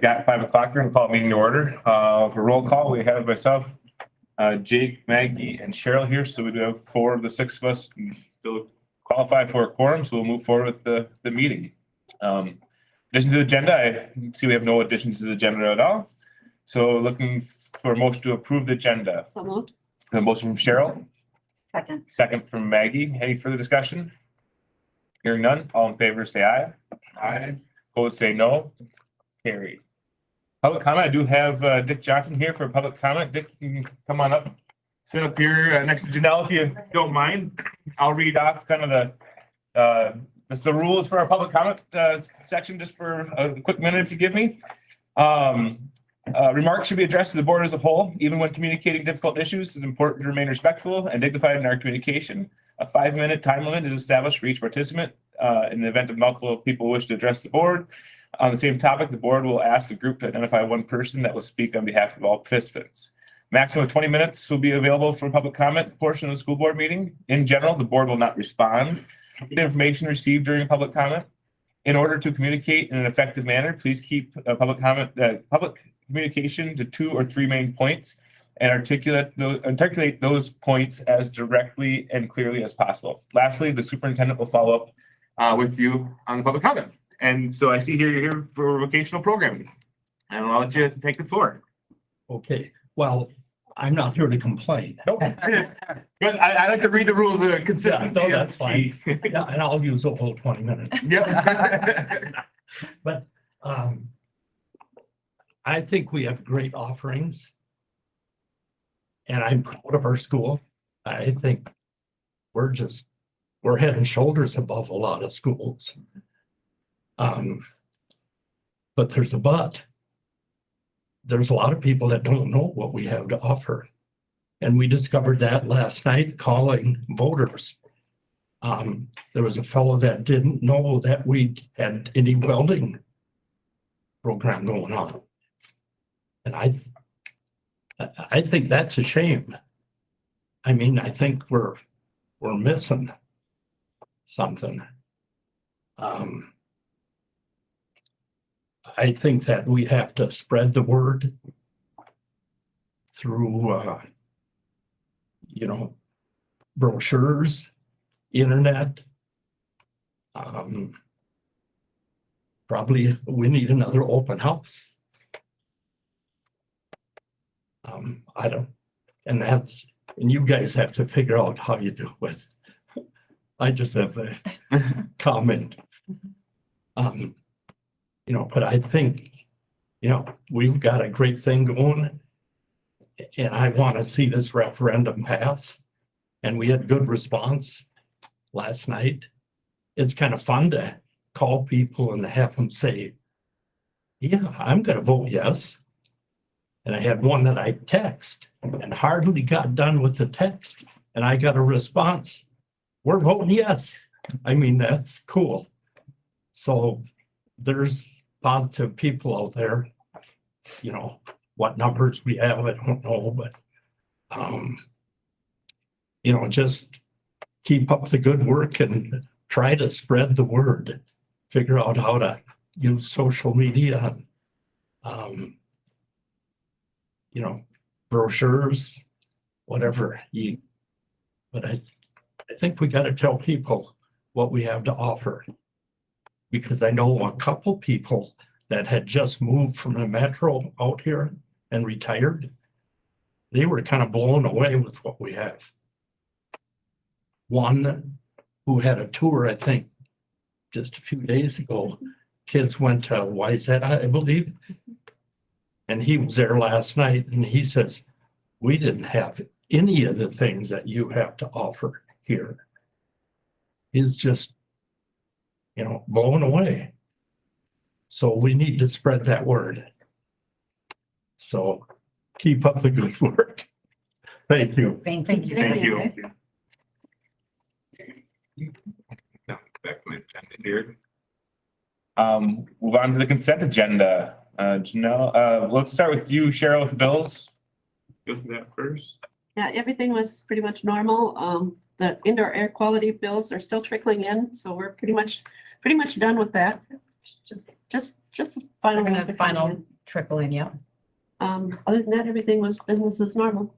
Got 5 o'clock. We're gonna call meeting to order. For roll call, we have myself, Jake, Maggie, and Cheryl here. So we do have 4 of the 6 of us still qualify for a quorum. So we'll move forward with the meeting. Addition to the agenda, I see we have no additions to the agenda at all. So looking for a motion to approve the agenda. So moved. A motion from Cheryl, Second. second from Maggie. Any further discussion? Hearing none, all in favor, say aye. Aye. Opposed, say no. Carried. Public comment, I do have Dick Johnson here for public comment. Dick, you can come on up. Sit up here next to Janelle if you don't mind. I'll read off kind of the rules for our public comment section just for a quick minute if you give me. Remarks should be addressed to the board as a whole. Even when communicating difficult issues, it's important to remain respectful and dignified in our communication. A 5-minute time limit is established for each participant. In the event of multiple people wish to address the board on the same topic, the board will ask the group to identify one person that will speak on behalf of all participants. Maximum of 20 minutes will be available for public comment portion of the school board meeting. In general, the board will not respond to the information received during public comment. In order to communicate in an effective manner, please keep public communication to 2 or 3 main points and articulate those points as directly and clearly as possible. Lastly, the superintendent will follow up with you on the public comment. And so I see here you're here for vocational programming. And I'll let you take the floor. Okay, well, I'm not here to complain. Nope. Good. I like to read the rules of consistency. No, that's fine. Yeah, and I'll use the whole 20 minutes. Yep. But I think we have great offerings. And I'm proud of our school. I think we're head and shoulders above a lot of schools. But there's a but. There's a lot of people that don't know what we have to offer. And we discovered that last night calling voters. There was a fellow that didn't know that we had any welding program going on. And I think that's a shame. I mean, I think we're missing something. I think that we have to spread the word through, brochures, internet. Probably we need another open house. And you guys have to figure out how you do it. I just have a comment. But I think, we've got a great thing going. And I want to see this referendum pass. And we had good response last night. It's kind of fun to call people and have them say, yeah, I'm going to vote yes. And I had one that I text and hardly got done with the text. And I got a response. We're voting yes. I mean, that's cool. So there's positive people out there. What numbers we have, I don't know, but just keep up the good work and try to spread the word. Figure out how to use social media, brochures, whatever. But I think we got to tell people what we have to offer. Because I know a couple people that had just moved from the metro out here and retired. They were kind of blown away with what we have. One who had a tour, I think, just a few days ago. Kids went to Wayzata, I believe. And he was there last night and he says, we didn't have any of the things that you have to offer here. He's just blown away. So we need to spread that word. So keep up the good work. Thank you. Thank you. Thank you. Now, back to my agenda here. Move on to the consent agenda. Janelle, let's start with you, Cheryl, with the bills. Go through that first. Yeah, everything was pretty much normal. The indoor air quality bills are still trickling in, so we're pretty much done with that. Just Just the final We're ones gonna are coming final in. trickle in, yeah. Other than that, everything was business as normal.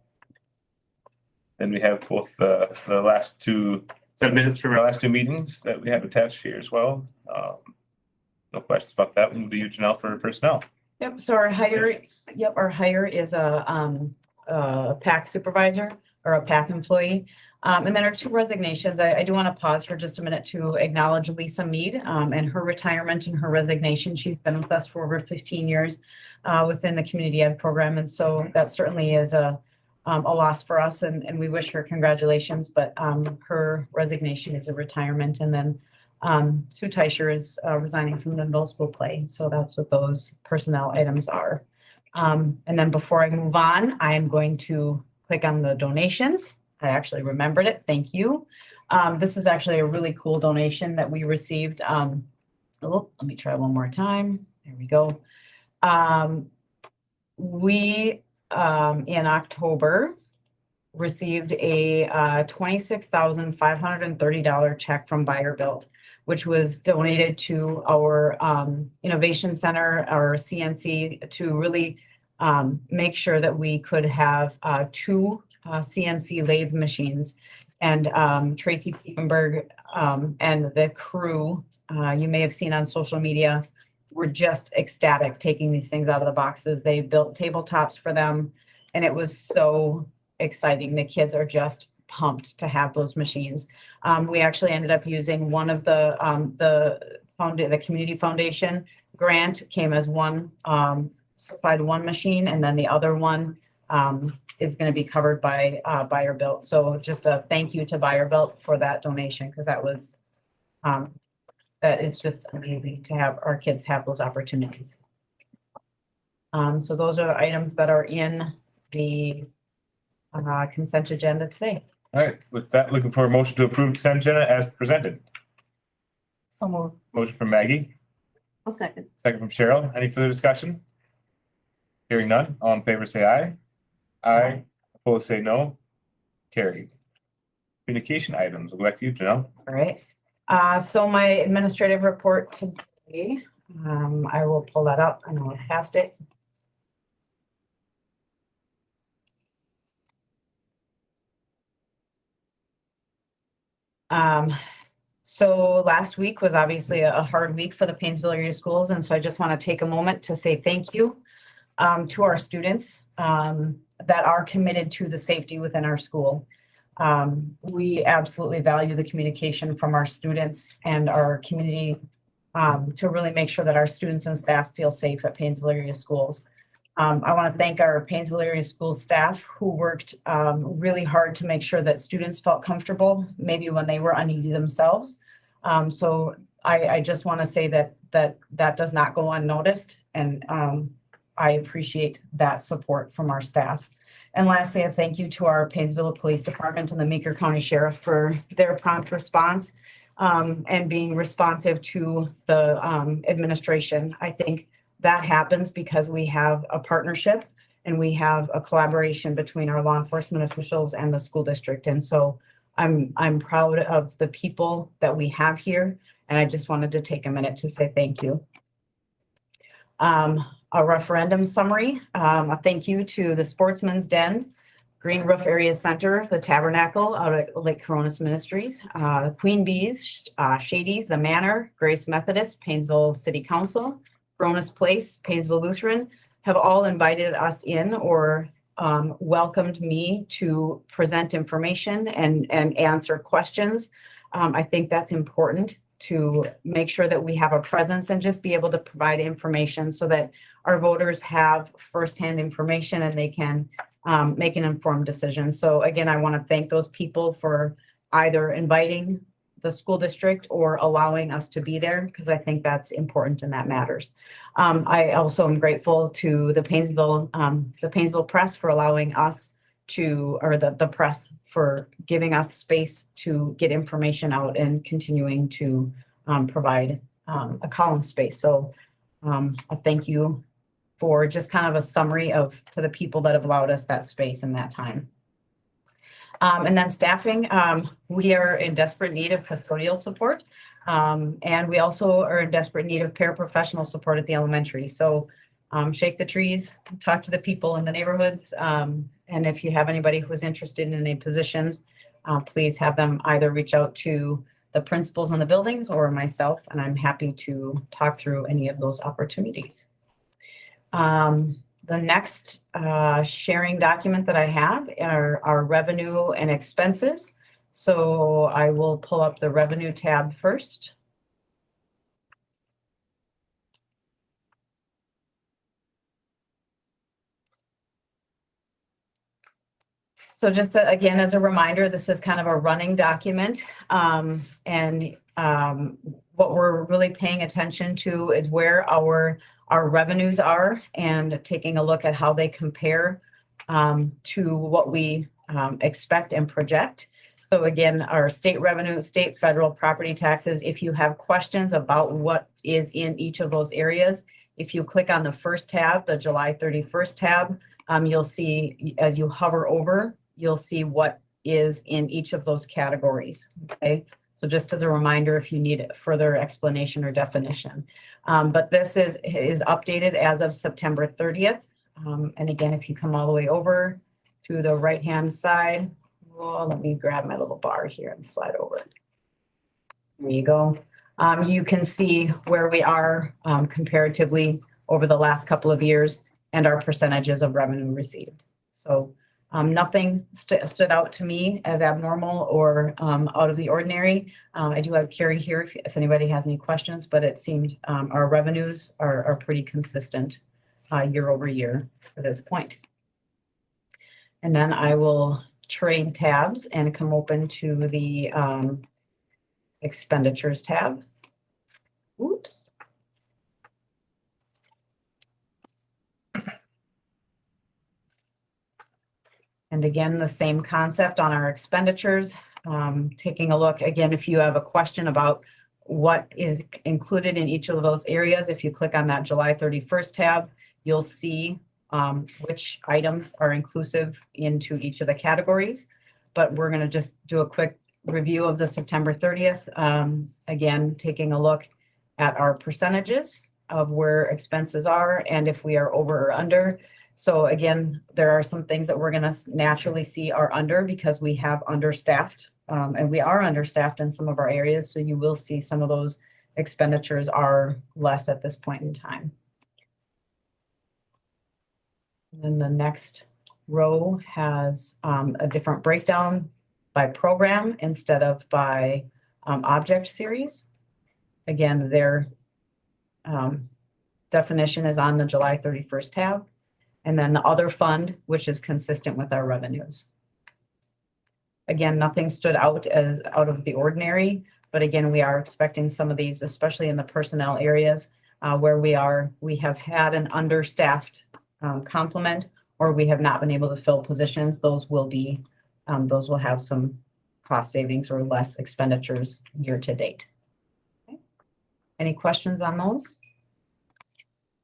Then we have both the last two set minutes from our last two meetings that we have attached here as well. No questions about that. We'll do Janelle for personnel. Yep, so our hire is a PAC supervisor or a PAC employee. And then our two resignations, I do want to pause for just a minute to acknowledge Lisa Mead, and her retirement and her resignation. She's been with us for over 15 years within the community ed program. And so that certainly is a loss for us, and we wish her congratulations, but her resignation is a retirement. And then Sue Teicher is resigning from the middle school play. So that's what those personnel items are. And then before I move on, I am going to click on the donations. I actually remembered it. Thank you. This is actually a really cool donation that we received. Let me try one more time. There we go. We in October received a $26,530 check from Buyer Built, which was donated to our Innovation Center, our CNC, to really make sure that we could have two CNC lathe machines. And Tracy Piepenberg and the crew, you may have seen on social media, were just ecstatic taking these things out of the boxes. They built tabletops for them, and it was so exciting. The kids are just pumped to have those machines. We actually ended up using one of the community foundation grant came as one, supplied one machine, and then the other one is going to be covered by Buyer Built. So just a thank you to Buyer Built for that donation, because that was that is just amazing to have our kids have those opportunities. So those are items that are in the consent agenda today. All right, with that, looking for a motion to approve consent agenda as presented. So moved. Motion from Maggie, I'll second. second from Cheryl. Any further discussion? Hearing none, all in favor say aye. Aye. Opposed say no. Carried. Communication items. I'll go back to you, Janelle. All right. So my administrative report today, I will pull that up. I know I passed it. So last week was obviously a hard week for the Paynesville area schools. And so I just want to take a moment to say thank you to our students that are committed to the safety within our school. We absolutely value the communication from our students and our community to really make sure that our students and staff feel safe at Paynesville area schools. I want to thank our Paynesville area school staff who worked really hard to make sure that students felt comfortable, maybe when they were uneasy themselves. So I just want to say that does not go unnoticed, and I appreciate that support from our staff. And lastly, a thank you to our Paynesville Police Department and the Meeker County Sheriff for their prompt response and being responsive to the administration. I think that happens because we have a partnership and we have a collaboration between our law enforcement officials and the school district. And so I'm proud of the people that we have here. And I just wanted to take a minute to say thank you. A referendum summary, a thank you to the Sportsman's Den, Green Roof Area Center, the Tabernacle out at Lake Coronis Ministries, Queen Bees, Shady's, the Manor, Grace Methodist, Paynesville City Council, Coronis Place, Paynesville Lutheran, have all invited us in or welcomed me to present information and answer questions. I think that's important to make sure that we have a presence and just be able to provide information so that our voters have firsthand information and they can make an informed decision. So again, I want to thank those people for either inviting the school district or allowing us to be there, because I think that's important and that matters. I also am grateful to the Paynesville Press for allowing us to, or the press for giving us space to get information out and continuing to provide a column space. So a thank you for just kind of a summary to the people that have allowed us that space and that time. And then staffing, we are in desperate need of custodial support. And we also are in desperate need of paraprofessional support at the elementary. So shake the trees, talk to the people in the neighborhoods. And if you have anybody who is interested in any positions, please have them either reach out to the principals in the buildings or myself, and I'm happy to talk through any of those opportunities. The next sharing document that I have are our revenue and expenses. So I will pull up the revenue tab first. So just again, as a reminder, this is kind of a running document. What we're really paying attention to is where our revenues are and taking a look at how they compare to what we expect and project. So again, our state revenue, state, federal property taxes, if you have questions about what is in each of those areas, if you click on the first tab, the July 31st tab, you'll see as you hover over, you'll see what is in each of those categories, okay? So just as a reminder, if you need further explanation or definition. But this is updated as of September 30th. And again, if you come all the way over to the right-hand side, well, let me grab my little bar here and slide over. There you go. You can see where we are comparatively over the last couple of years and our percentages of revenue received. So nothing stood out to me as abnormal or out of the ordinary. I do have Carrie here if anybody has any questions, but it seemed our revenues are pretty consistent year over year at this point. And then I will trade tabs and come open to the expenditures tab. Oops. And again, the same concept on our expenditures. Taking a look, again, if you have a question about what is included in each of those areas, if you click on that July 31st tab, you'll see which items are inclusive into each of the categories. But we're going to just do a quick review of the September 30th. Again, taking a look at our percentages of where expenses are and if we are over or under. So again, there are some things that we're going to naturally see are under because we have understaffed and we are understaffed in some of our areas. So you will see some of those expenditures are less at this point in time. And then the next row has a different breakdown by program instead of by object series. Again, their definition is on the July 31st tab. And then the other fund, which is consistent with our revenues. Again, nothing stood out as out of the ordinary, but again, we are expecting some of these, especially in the personnel areas where we have had an understaffed complement, or we have not been able to fill positions. Those will have some cost savings or less expenditures year to date. Okay. Any questions on those?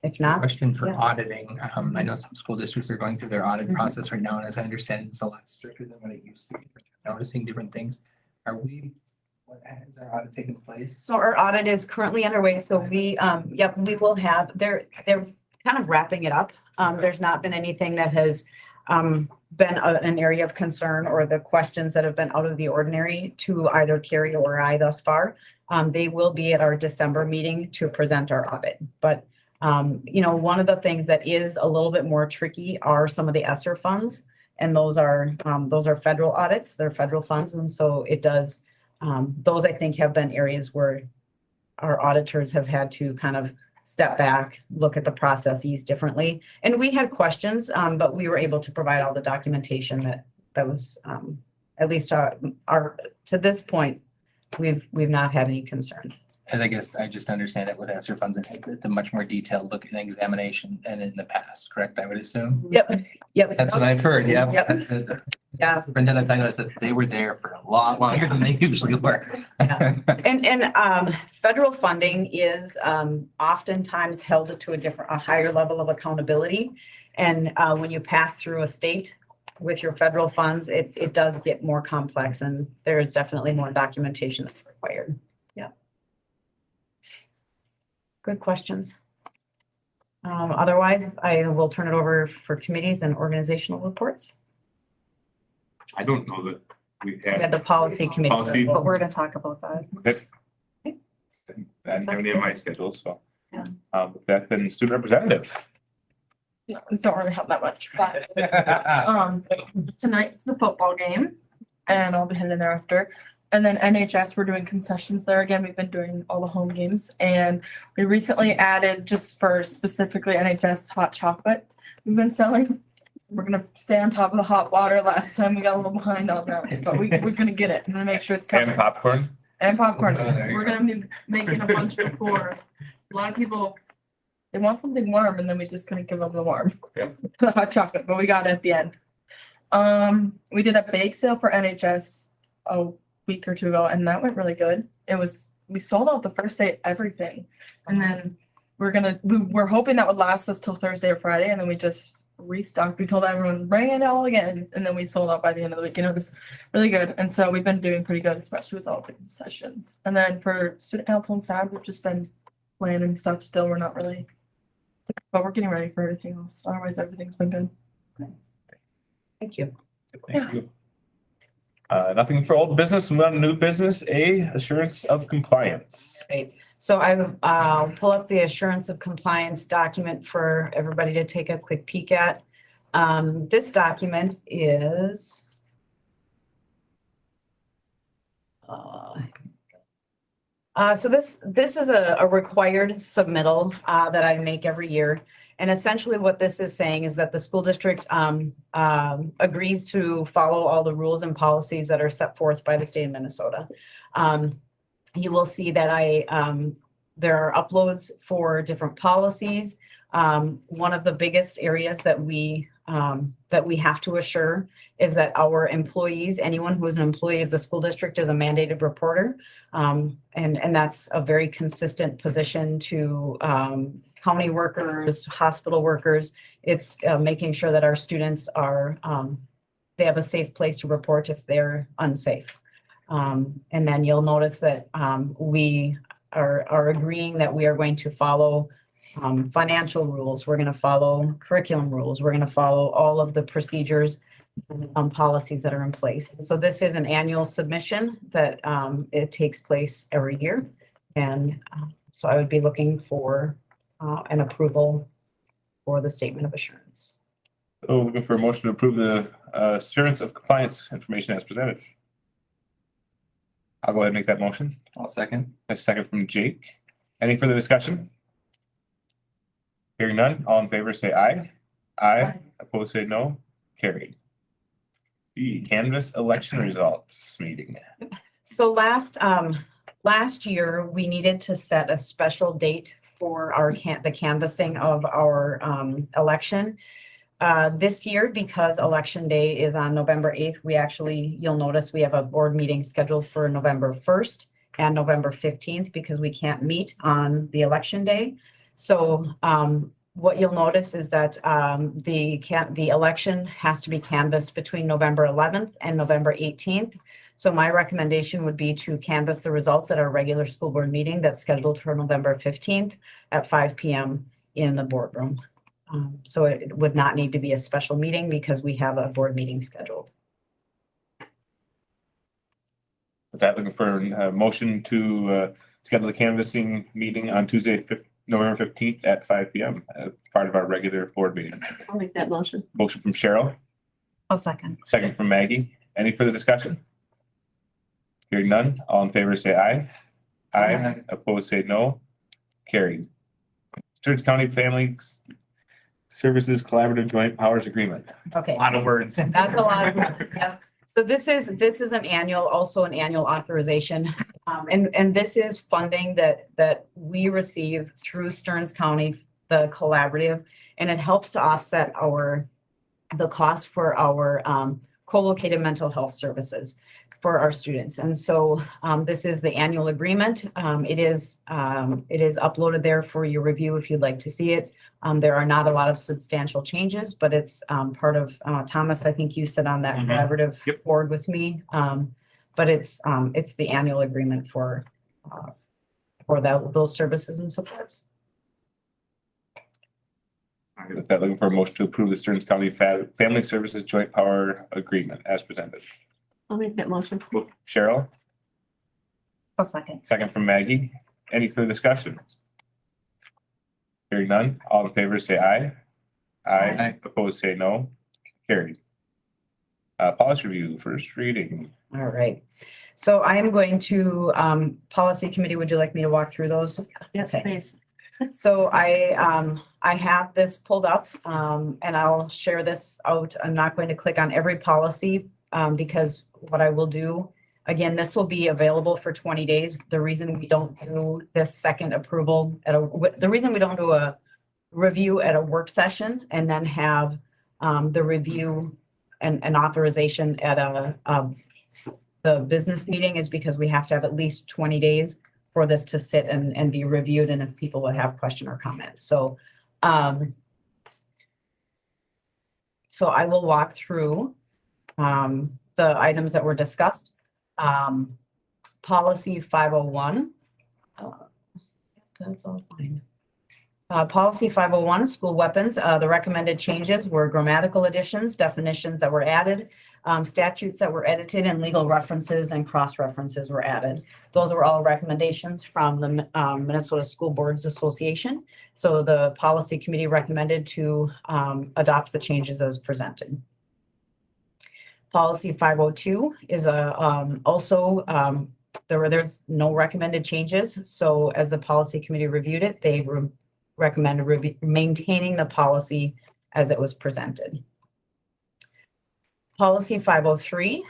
If not, Question for yeah. auditing. I know some school districts are going through their audit process right now, and as I understand, it's a lot stricter than what it used to be. Noticing different things. What has our audit taken place? So our audit is currently underway. So we will have, they're kind of wrapping it up. There's not been anything that has been an area of concern or the questions that have been out of the ordinary to either Carrie or I thus far. They will be at our December meeting to present our audit. But one of the things that is a little bit more tricky are some of the ESSER funds, and those are federal audits, they're federal funds. And so it does, those I think have been areas where our auditors have had to kind of step back, look at the processes differently. And we had questions, but we were able to provide all the documentation that was, at least to this point, we've not had any concerns. As I guess I just understand it with ESSER funds, it's a much more detailed look and examination than in the past, correct? I would assume. Yep. That's what I've heard. Yeah. Yep. Yeah. Superintendent, I noticed that they were there for a lot longer than they usually were. Yeah. And federal funding is oftentimes held to a higher level of accountability. And when you pass through a state with your federal funds, it does get more complex, and there is definitely more documentation that's required. Yeah. good questions. Otherwise, I will turn it over for committees and organizational reports. I don't know that we've We had had. the policy committee, Policy. but we're gonna talk about that. I didn't have any of my schedules, so. Yeah. That's been student representative. No, don't really have that much, but tonight's the football game and I'll be heading there after. And then NHS, we're doing concessions there again. We've been doing all the home games and we recently added just for specifically NHS hot chocolate we've been selling. We're gonna stay on top of the hot water. Last time we got a little behind on that, but we're gonna get it and then make sure it's And covered. popcorn. And popcorn. Oh, there you We're go. gonna be making a bunch before. A lot of people, they want something warm and then we just couldn't give them the warm. Yep. The hot chocolate, but we got it at the end. We did a bake sale for NHS a week or two ago and that went really good. We sold out the first day, everything. And then we're hoping that would last us till Thursday or Friday and then we just restocked. We told everyone, bring it all again. And then we sold out by the end of the week and it was really good. And so we've been doing pretty good, especially with all the concessions. And then for student council and SAB, we've just been planning stuff still. We're not really, but we're getting ready for everything else. Otherwise, everything's been good. Thank you. Thank you. Nothing for old business, move on to new business, assurance of compliance. Great. So I'll pull up the assurance of compliance document for everybody to take a quick peek at. This document is so this is a required submittal that I make every year. And essentially what this is saying is that the school district agrees to follow all the rules and policies that are set forth by the state of Minnesota. You will see that there are uploads for different policies. One of the biggest areas that we have to assure is that our employees, anyone who is an employee of the school district is a mandated reporter. And that's a very consistent position to county workers, hospital workers. It's making sure that our students are, they have a safe place to report if they're unsafe. And then you'll notice that we are agreeing that we are going to follow financial rules. We're going to follow curriculum rules. We're going to follow all of the procedures and policies that are in place. So this is an annual submission that it takes place every year. And so I would be looking for an approval for the statement of assurance. So looking for a motion to approve the assurance of compliance information as presented. I'll go ahead and make that motion. I'll second. A second from Jake. Any further discussion? Hearing none, all in favor say aye. Aye. Opposed say no. Carried. The canvas election results meeting. So last year, we needed to set a special date for the canvassing of our election. This year, because election day is on November 8th, you'll notice we have a board meeting scheduled for November 1st and November 15th because we can't meet on the election day. So what you'll notice is that the election has to be canvassed between November 11th and November 18th. So my recommendation would be to canvass the results at our regular school board meeting that's scheduled for November 15th at 5 p.m. in the boardroom. So it would not need to be a special meeting because we have a board meeting scheduled. With that, looking for a motion to schedule the canvassing meeting on Tuesday, November 15th at 5 p.m. as part of our regular board meeting. I'll make that motion. Motion from Cheryl, I'll second. second from Maggie. Any further discussion? Hearing none, all in favor say aye. Aye. Aye. Opposed say no. Carried. Sturds County Family Services Collaborative Joint Powers Agreement. Okay. A lot of words. That's a lot of words, yeah. So this is an annual authorization. And this is funding that we receive through Stearns County, the collaborative, and it helps to offset the cost for our co-located mental health services for our students. And so this is the annual agreement. It is uploaded there for your review if you'd like to see it. There are not a lot of substantial changes, but it's part of Thomas, I think you sit on that collaborative board with me. But it's the annual agreement for those services and supports. All right, with that, looking for a motion to approve the Stearns County Family Services Joint Power Agreement as presented. I'll make that motion. Cheryl, I'll second. second from Maggie. Any further discussion? Hearing none, all in favor say aye. Aye. Opposed say no. Carried. Policy review, first reading. All right. So I am going to, policy committee, would you like me to walk through those? Yes, Okay. please. So I have this pulled up, and I'll share this out. I'm not going to click on every policy, because what I will do, again, this will be available for 20 days. The reason we don't do this second approval the reason we don't do a review at a work session and then have, the review and authorization at the business meeting is because we have to have at least 20 days for this to sit and be reviewed and if people would have question or comments. So I will walk through the items that were discussed. Policy 501. That's all fine. Policy 501, school weapons. The recommended changes were grammatical additions, definitions that were added, statutes that were edited, and legal references and cross-references were added. Those were all recommendations from the Minnesota School Boards Association. So the policy committee recommended to adopt the changes as presented. Policy 502 is there's no recommended changes. So as the policy committee reviewed it, they recommended maintaining the policy as it was presented. Policy 503,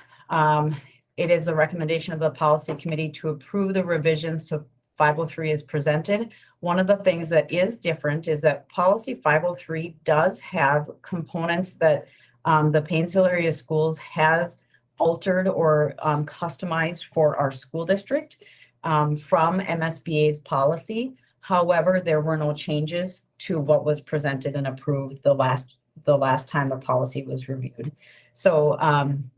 it is the recommendation of the policy committee to approve the revisions to 503 as presented. One of the things that is different is that policy 503 does have components that the Paynesville area schools has altered or customized for our school district from MSBA's policy. However, there were no changes to what was presented and approved the last time the policy was reviewed. So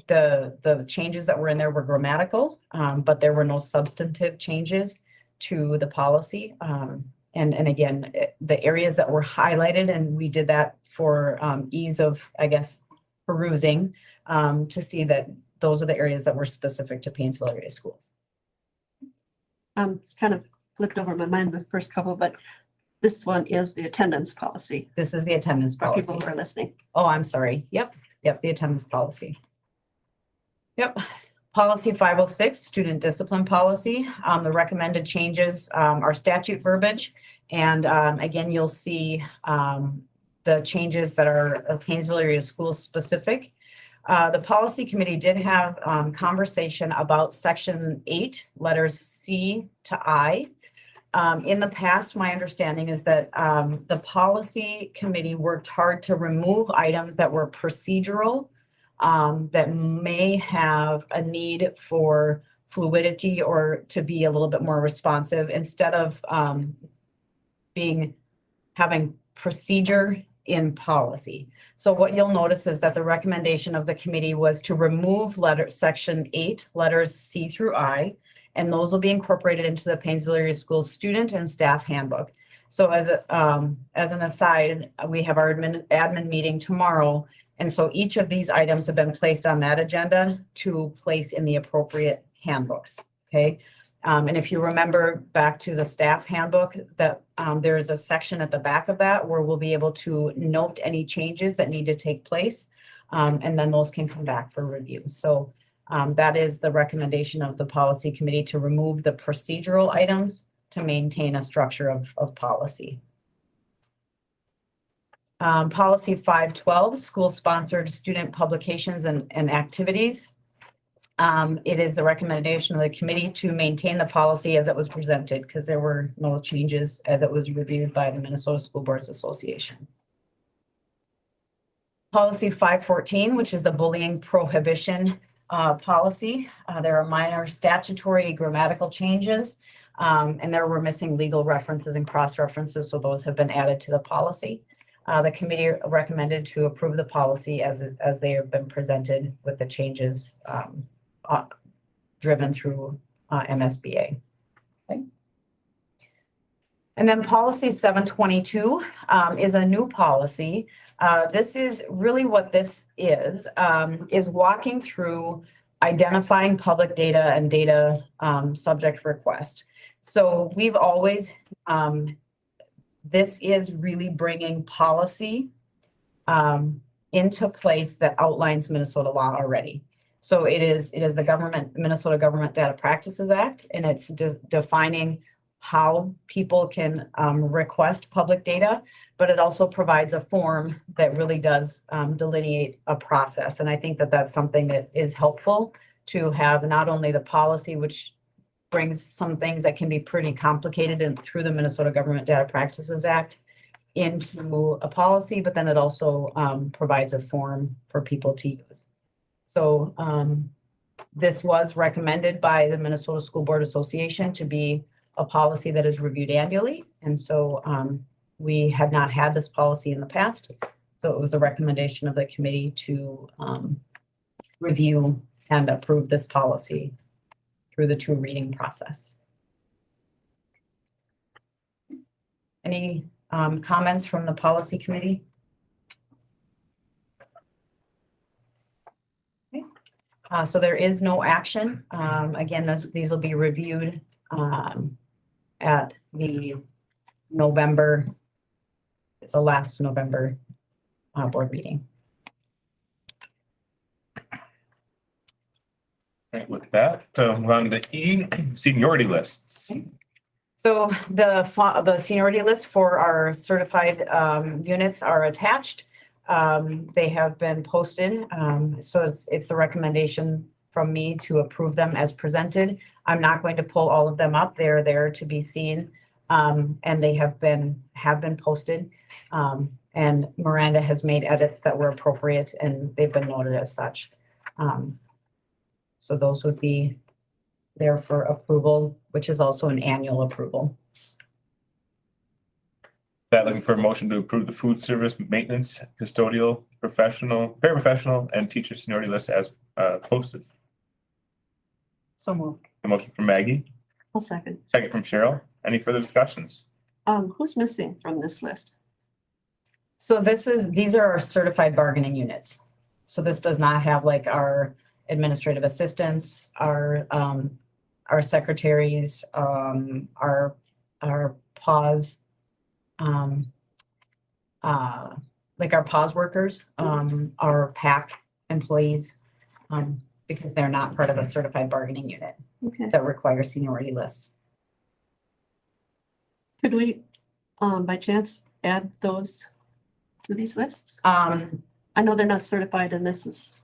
the changes that were in there were grammatical, but there were no substantive changes to the policy. And again, the areas that were highlighted, and we did that for ease of, I guess, perusing to see that those are the areas that were specific to Paynesville area schools. It's kind of flipped over my mind the first couple, but this one is the attendance policy This is the attendance for policy. people who are listening. Oh, I'm sorry. Yep, the attendance policy. Yep. Policy 506, student discipline policy. The recommended changes are statute verbiage. And again, you'll see the changes that are Paynesville area school specific. The policy committee did have conversation about section 8, letters C to I. In the past, my understanding is that the policy committee worked hard to remove items that were procedural, that may have a need for fluidity or to be a little bit more responsive instead of having procedure in policy. So what you'll notice is that the recommendation of the committee was to remove section 8, letters C through I, and those will be incorporated into the Paynesville area schools student and staff handbook. So as an aside, we have our admin meeting tomorrow. And so each of these items have been placed on that agenda to place in the appropriate handbooks, okay? And if you remember back to the staff handbook, that there is a section at the back of that where we'll be able to note any changes that need to take place. And then those can come back for review. So that is the recommendation of the policy committee to remove the procedural items to maintain a structure of policy. Policy 512, school-sponsored student publications and activities. It is the recommendation of the committee to maintain the policy as it was presented because there were no changes as it was reviewed by the Minnesota School Boards Association. Policy 514, which is the bullying prohibition policy. There are minor statutory grammatical changes, and there were missing legal references and cross-references, so those have been added to the policy. The committee recommended to approve the policy as they have been presented with the changes driven through MSBA. Okay. And then policy 722 is a new policy. This is really what this is walking through identifying public data and data subject request. So we've always, this is really bringing policy into place that outlines Minnesota law already. So it is the Minnesota Government Data Practices Act, and it's defining how people can request public data, but it also provides a form that really does delineate a process. And I think that that's something that is helpful to have, not only the policy, which brings some things that can be pretty complicated and through the Minnesota Government Data Practices Act into a policy, but then it also provides a form for people to use. So this was recommended by the Minnesota School Board Association to be a policy that is reviewed annually. And so we had not had this policy in the past. So it was a recommendation of the committee to review and approve this policy through the 2 reading process. Any comments from the policy committee? Okay. So there is no action. Again, these will be reviewed at the November, it's the last November board meeting. Right, with that, move on to E, seniority lists. So the seniority list for our certified units are attached. They have been posted. So it's a recommendation from me to approve them as presented. I'm not going to pull all of them up. They're there to be seen. And they have been posted. And Miranda has made edits that were appropriate and they've been noted as such. So those would be there for approval, which is also an annual approval. That looking for a motion to approve the food service, maintenance, custodial, professional, paraprofessional, and teacher seniority list as posted. So moved. A motion from Maggie, I'll second. second from Cheryl. Any further discussions? Who's missing from this list? So these are our certified bargaining units. So this does not have like our administrative assistants, our secretaries, our pause, like our pause workers, our PAC employees, because they're not part of a certified bargaining unit Okay. that requires seniority lists. Could we, by chance, add those to these lists? I know they're not certified and this is,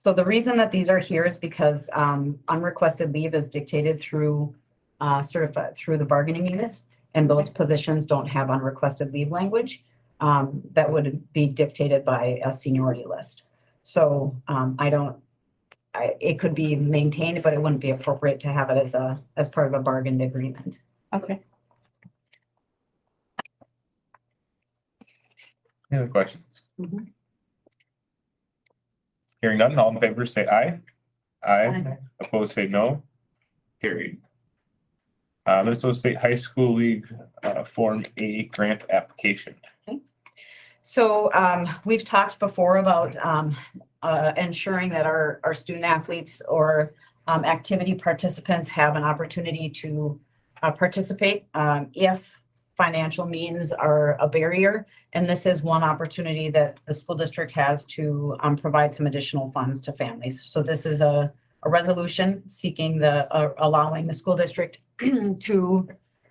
So the reason that these are here is because unrequested leave is dictated through through the bargaining units, and those positions don't have unrequested leave language that would be dictated by a seniority list. So it could be maintained, but it wouldn't be appropriate to have it as part of a bargained agreement. okay. Any other questions? Mhm. Hearing none, all in favor say aye. Aye. Aye. Opposed say no. Carried. Minnesota State High School League Form A grant application. So we've talked before about ensuring that our student athletes or activity participants have an opportunity to participate if financial means are a barrier. And this is one opportunity that the school district has to provide some additional funds to families. So this is a resolution seeking allowing the school district to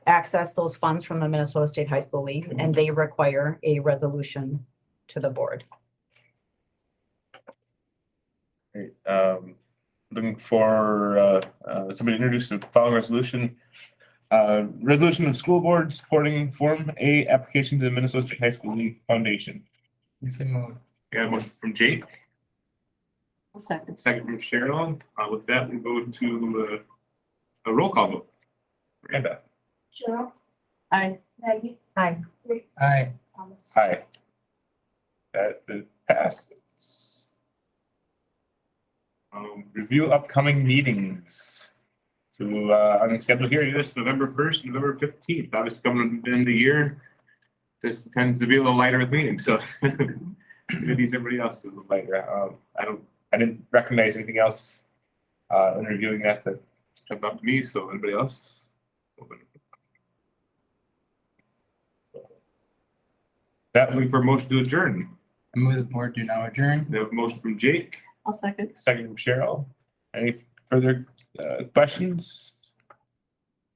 access those funds from the Minnesota State High School League, and they require a resolution to the board. Great. Looking for somebody to introduce the following resolution. Resolution of school board supporting Form A application to the Minnesota State High School League Foundation. So moved. We have a motion from Jake, I'll second. second from Cheryl. With that, we go to a roll call vote. Miranda. Cheryl, Aye. Maggie, Aye. Aye. Thomas. Aye. That passes. Review upcoming meetings. So, on the schedule here, this November 1st, November 15th, obviously coming in the year. This tends to be a little lighter with meetings, so maybe everybody else is a little lighter. I didn't recognize anything else in reviewing that jumped up to me, so anybody else? That looking for a motion to adjourn. I move the board to now adjourn. We have a motion from Jake, I'll second. second from Cheryl. Any further questions?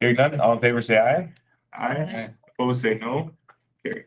Hearing none, all in favor say aye. Aye. Aye. Opposed say no. Carry.